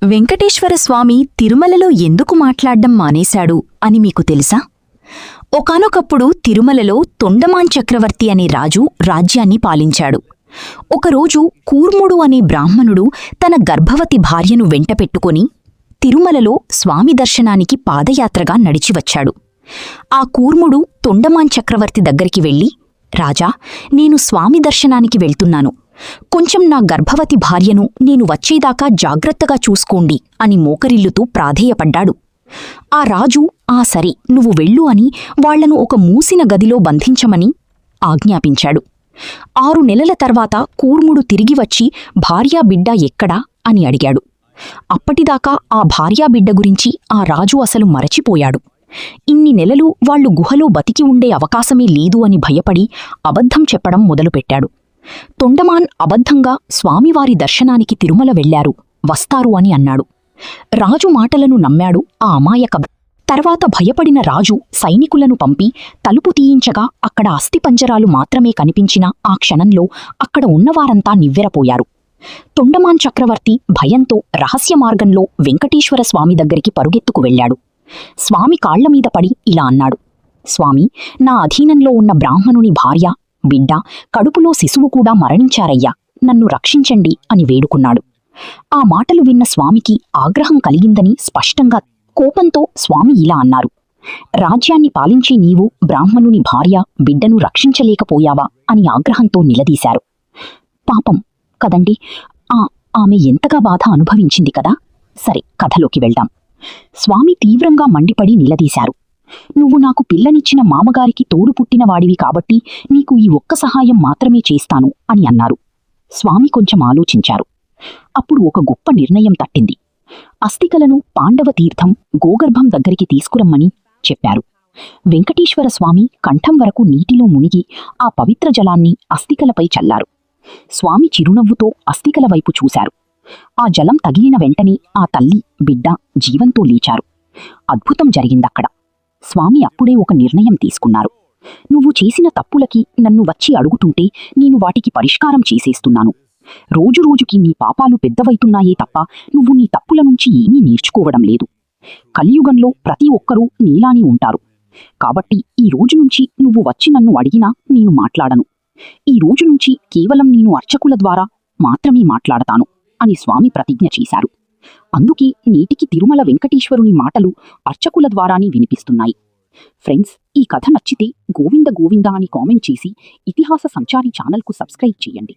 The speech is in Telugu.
వెంకటేశ్వర స్వామి తిరుమలలో ఎందుకు మాట్లాడ్డం మానేశాడు అని మీకు తెలుసా? ఒకానొకప్పుడు తిరుమలలో తొండమాన్ చక్రవర్తి అనే రాజు రాజ్యాన్ని పాలించాడు. ఒకరోజు కూర్ముడు అనే బ్రాహ్మణుడు తన గర్భవతి భార్యను వెంటపెట్టుకుని తిరుమలలో స్వామి దర్శనానికి పాదయాత్రగా నడిచివచ్చాడు. ఆ కూర్ముడు తొండమాన్ చక్రవర్తి దగ్గరికి వెళ్ళి, రాజా, నేను స్వామి దర్శనానికి వెళ్తున్నాను. కొంచెం నా గర్భవతి భార్యను నేను వచ్చేదాకా జాగ్రత్తగా చూసుకోండి అని మోకరిల్లుతూ ప్రాధేయపడ్డాడు. ఆ రాజు, ఆ సరే, నువ్వు వెళ్ళు అని వాళ్లను ఒక మూసిన గదిలో బంధించమని ఆజ్ఞాపించాడు. 6 నెలల తర్వాత కూర్ముడు తిరిగివచ్చి భార్యాబిడ్డ ఎక్కడా అని అడిగాడు. అప్పటిదాకా ఆ భార్యాబిడ్డ గురించి ఆ రాజు అసలు మరచిపోయాడు. ఇన్ని నెలలు వాళ్లు గుహలో బతికి ఉండే అవకాశమే లేదు అని భయపడి అబద్ధం చెప్పడం మొదలుపెట్టాడు. తొండమాన్ అబద్ధంగా స్వామివారి దర్శనానికి తిరుమల వెళ్లారు, వస్తారు అని అన్నాడు. రాజు మాటలను నమ్మాడు ఆ అమాయక. తర్వాత భయపడిన రాజు సైనికులను పంపి తలుపు తీయించగా అక్కడ అస్థిపంజరాలు మాత్రమే కనిపించిన ఆ క్షణంలో అక్కడ ఉన్నవారంతా నివ్వెరపోయారు. తొండమాన్ చక్రవర్తి భయంతో రహస్య మార్గంలో వెంకటేశ్వర స్వామి దగ్గరికి పరుగెత్తుకు వెళ్లాడు. స్వామి కాళ్లమీద పడి ఇలా అన్నాడు, స్వామి, నా అధీనంలో ఉన్న బ్రాహ్మణుని భార్య, బిడ్డ, కడుపులో శిశువు కూడా మరణించారయ్యా, నన్ను రక్షించండి అని వేడుకున్నాడు. ఆ మాటలు విన్న స్వామికి ఆగ్రహం కలిగిందని స్పష్టంగా. కోపంతో స్వామి ఇలా అన్నారు, రాజ్యాన్ని పాలించే నీవు బ్రాహ్మణుని భార్య, బిడ్డను రక్షించలేకపోయావా అని ఆగ్రహంతో నిలదీశారు. పాపం కదండి, ఆమె ఎంతగా బాధ అనుభవించింది కదా. సరే, కథలోకి వెళ్దాం. స్వామి తీవ్రంగా మండిపడి నిలదీశారు. నువ్వు నాకు పిల్లనిచ్చిన మామగారికి తోడు పుట్టినవాడివి కాబట్టి నీకు ఈ ఒక్క సహాయం మాత్రమే చేస్తాను అని అన్నారు. స్వామి కొంచెం ఆలోచించారు. అప్పుడు ఒక గొప్ప నిర్ణయం తట్టింది. అస్థికలను పాండవ తీర్థం, గోగర్భం దగ్గరికి తీసుకురమ్మని చెప్పారు. వెంకటేశ్వర స్వామి కంఠం వరకు నీటిలో మునిగి ఆ పవిత్ర జలాన్ని అస్థికలపై చల్లారు. స్వామి చిరునవ్వుతో అస్థికల వైపు చూశారు. ఆ జలం తగిలిన వెంటనే ఆ తల్లి, బిడ్డ జీవంతో లేచారు. అద్భుతం జరిగిందక్కడ. స్వామి అప్పుడే ఒక నిర్ణయం తీసుకున్నారు. నువ్వు చేసిన తప్పులకి నన్ను వచ్చి అడుగుతుంటే నేను వాటికి పరిష్కారం చేసేస్తున్నాను. రోజురోజుకి నీ పాపాలు పెద్దవైతున్నాయే తప్ప నువ్వు నీ తప్పుల నుంచి ఏమీ నేర్చుకోవడం లేదు. కలియుగంలో ప్రతి ఒక్కరూ నీలానే ఉంటారు. కాబట్టి ఈ రోజు నుంచి నువ్వు వచ్చి నన్ను అడిగినా నేను మాట్లాడను. ఈ రోజు నుంచి కేవలం నేను అర్చకుల ద్వారా మాత్రమే మాట్లాడతాను అని స్వామి ప్రతిజ్ఞ చేశారు. అందుకే నేటికి తిరుమల వెంకటేశ్వరుని మాటలు అర్చకుల ద్వారానే వినిపిస్తున్నాయి. ఫ్రెండ్స్, ఈ కథ నచ్చితే గోవింద గోవింద అని కామెంట్ చేసి ఇతిహాస సంచారి ఛానల్కు సబ్స్క్రైబ్ చేయండి.